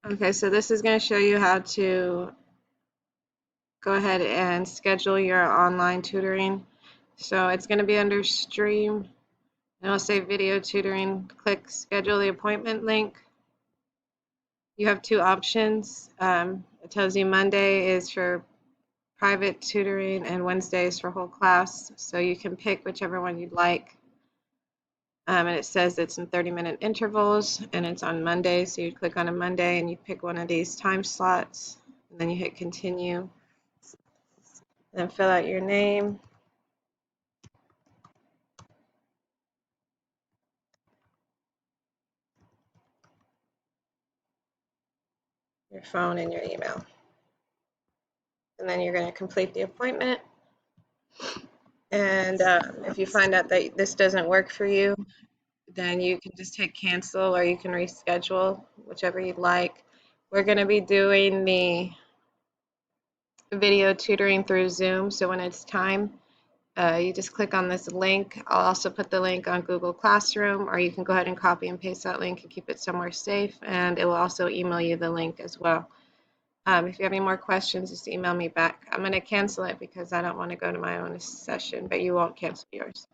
Okay, so this is going to show you how to go ahead and schedule your online tutoring. So it's going to be under Stream, and it'll say Video Tutoring. Click Schedule the Appointment link. You have two options. It tells you Monday is for private tutoring and Wednesday is for whole class. So you can pick whichever one you'd like. And it says it's in 30-minute intervals and it's on Monday. So you click on a Monday and you pick one of these time slots and then you hit continue. Then fill out your name, your phone, and your email. And then you're going to complete the appointment. And if you find out that this doesn't work for you, then you can just hit cancel or you can reschedule, whichever you'd like. We're going to be doing the video tutoring through Zoom, so when it's time, you just click on this link. I'll also put the link on Google Classroom, or you can go ahead and copy and paste that link and keep it somewhere safe, and it will also email you the link as well. If you have any more questions, just email me back. I'm going to cancel it because I don't want to go to my own session, but you won't cancel yours.